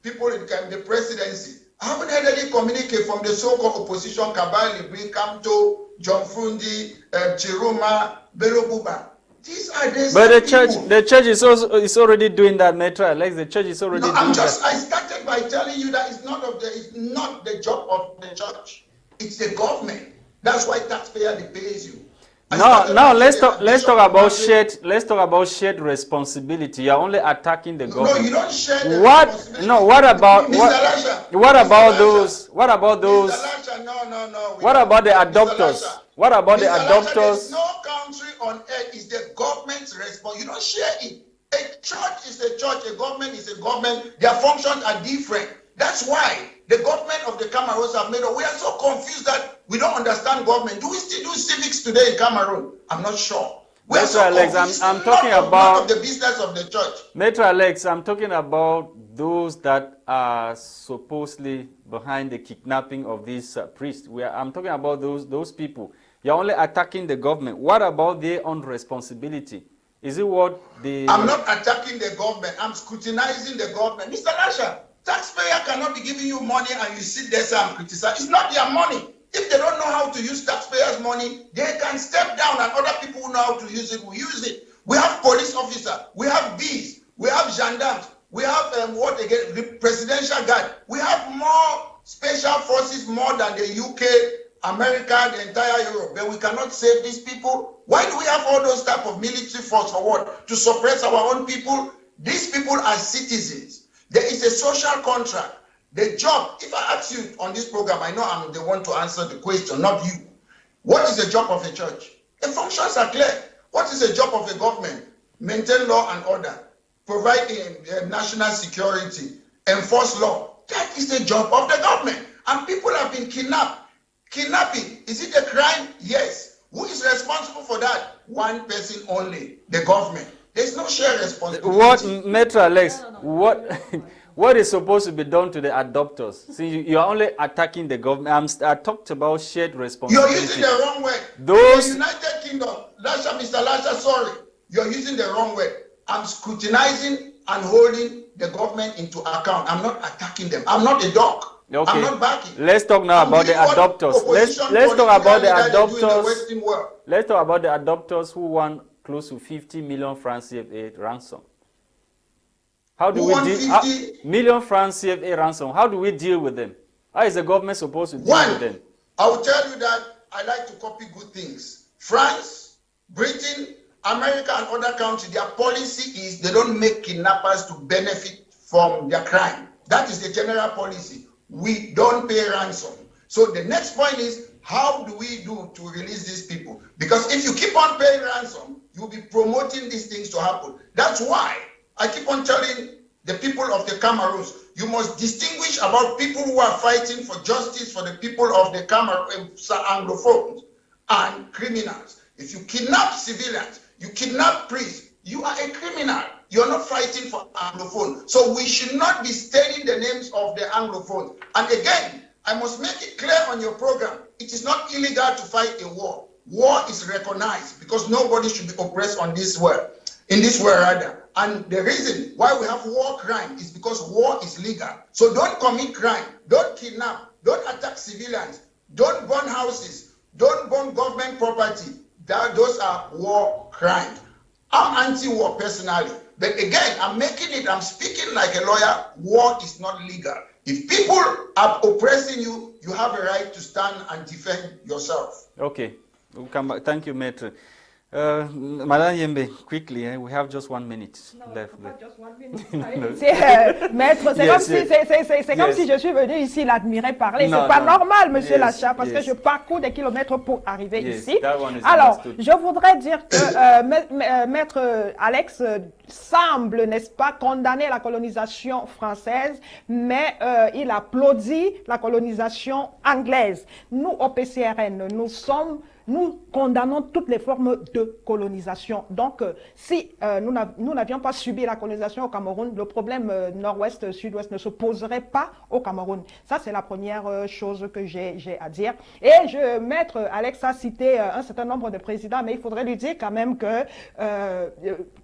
people in the presidency. I haven't heard any communique from the so-called opposition, Kabali, Kamto, John Frundi, Chiruma, Belobuba. These are but the church is also is already doing that, Maitre Alex. The church is already doing that. I started by telling you that it's not the job of the church. It's the government. That's why taxpayer pays you. Now let's talk about shared responsibility. You're only attacking the government. No, you don't share the responsibility. No, what about those? What about the adopters? What about the adopters? No country on earth is the government's response. You don't share it. A church is a church, a government is a government. Their functions are different. That's why the government of the Cameroons have made it. We are so confused that we don't understand government. Do we still do civics today in Cameroon? I'm not sure. Maitre Alex, I'm talking about the business of the church. Maitre Alex, I'm talking about those that are supposedly behind the kidnapping of these priests. I'm talking about those people. You're only attacking the government. What about their own responsibility? Is it what the... I'm not attacking the government. I'm scrutinizing the government. Mr. Lasha, taxpayer cannot be giving you money and you sit there and criticize. It's not their money. If they don't know how to use taxpayers' money, they can step down and other people who know how to use it will use it. We have police officers, we have bees, we have gendarmes, we have the presidential guard. We have more special forces more than the UK, America, the entire Europe. But we cannot save these people. Why do we have all those type of military force for what? To suppress our own people? These people are citizens. There is a social contract. The job, if I ask you on this program, I know I'm the one to answer the question, not you. What is the job of a church? The functions are clear. What is the job of a government? Maintain law and order, provide national security, enforce law. That is the job of the government. And people have been kidnapped. Kidnapping, is it a crime? Yes. Who is responsible for that? One person only, the government. There's no shared responsibility. What, Maitre Alex, what is supposed to be done to the adopters? See, you are only attacking the government. I talked about shared responsibility. You're using the wrong word. Those... The United Kingdom, Lasha, Mr. Lasha, sorry. You're using the wrong word. I'm scrutinizing and holding the government into account. I'm not attacking them. I'm not a dog. Okay. I'm not backing. Let's talk now about the adopters. Let's talk about the adopters. Let's talk about the adopters who won close to 50 million francs CFA ransom. How do we deal million francs CFA ransom? How do we deal with them? How is the government supposed to deal with them? I will tell you that I like to copy good things. France, Britain, America, and other countries, their policy is they don't make kidnappers to benefit from their crime. That is the general policy. We don't pay ransom. So the next point is, how do we do to release these people? Because if you keep on paying ransom, you'll be promoting these things to happen. That's why I keep on telling the people of the Cameroons, you must distinguish about people who are fighting for justice for the people of the Cameroon, Anglophones, and criminals. If you kidnap civilians, you kidnap priests, you are a criminal. You're not fighting for Anglophone. So we should not be stating the names of the Anglophones. And again, I must make it clear on your program, it is not illegal to fight a war. War is recognized because nobody should be oppressed on this world, in this world rather. And the reason why we have war crime is because war is legal. So don't commit crime, don't kidnap, don't attack civilians, don't burn houses, don't burn government property. Those are war crimes. I'm anti-war personally. But again, I'm speaking like a lawyer. War is not legal. If people are oppressing you, you have a right to stand and defend yourself. Okay. We'll come back. Thank you, Maître. Madame Yembe, quickly, we have just 1 minute left. Pas just 1 minute. Maître, c'est comme si je suis venu ici l'admirer parler. C'est pas normal, monsieur Lasha, parce que je parcours des kilomètres pour arriver ici. Alors, je voudrais dire que Maître Alex semble, n'est-ce pas, condamner la colonisation française, mais il applaudit la colonisation anglaise. Nous, au PCRN, nous condamnons toutes les formes de colonisation. Donc, si nous n'avions pas subi la colonisation au Cameroun, le problème nord-ouest, sud-ouest ne se poserait pas au Cameroun. Ça, c'est la première chose que j'ai à dire. Et Maître Alex a cité un certain nombre de présidents, mais il faudrait lui dire quand même que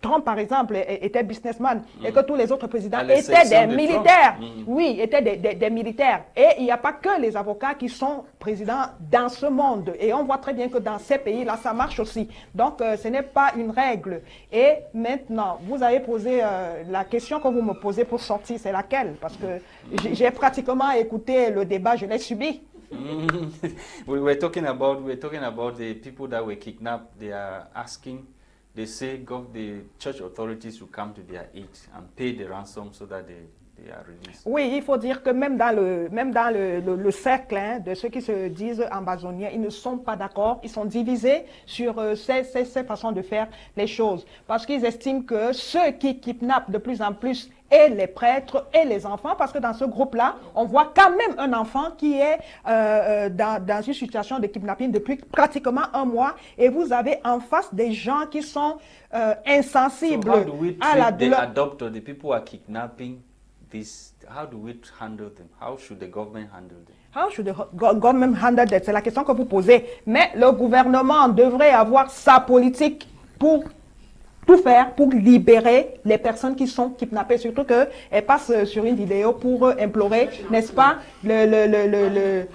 Trump, par exemple, était businessman et que tous les autres présidents étaient des militaires. Oui, étaient des militaires. Et il n'y a pas que les avocats qui sont présidents dans ce monde. Et on voit très bien que dans ces pays-là, ça marche aussi. Donc, ce n'est pas une règle. Et maintenant, vous avez posé la question que vous me posez pour sortir, c'est laquelle? Parce que j'ai pratiquement écouté le débat, je l'ai subi. we were talking about the people that were kidnapped. They are asking, they say the church authorities to come to their aid and pay the ransom so that they are released. Oui, il faut dire que même dans le cercle de ceux qui se disent ambazoniens, ils ne sont pas d'accord. Ils sont divisés sur ces façons de faire les choses. Parce qu'ils estiment que ceux qui kidnappent de plus en plus et les prêtres et les enfants, parce que dans ce groupe-là, on voit quand même un enfant qui est dans une situation de kidnapping depuis pratiquement 1 mois, et vous avez en face des gens qui sont insensibles à la douleur. The people who are kidnapping this, how do we handle them? How should the government handle them? How should the government handle that? C'est la question que vous posez. Mais le gouvernement devrait avoir sa politique pour tout faire pour libérer les personnes qui sont kidnappées, surtout qu'elles passent sur une vidéo pour implorer, n'est-ce pas, le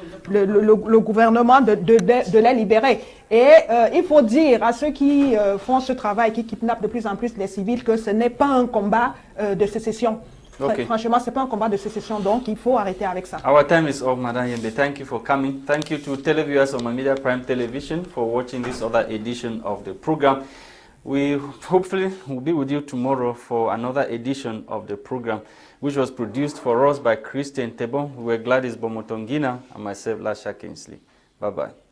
gouvernement de les libérer. Et il faut dire à ceux qui font ce travail, qui kidnappent de plus en plus les civils, que ce n'est pas un combat de sécession. Okay. Franchement, ce n'est pas un combat de sécession, donc il faut arrêter avec ça. Our time is up, Madam Yembe. Thank you for coming. Thank you to televiewers on Media Prime Television for watching this other edition of the program. We hopefully will be with you tomorrow for another edition of the program, which was produced for us by Christain, Tebong. We were Gwladys, Bomotonguina, and myself, Lasha. Bye-bye.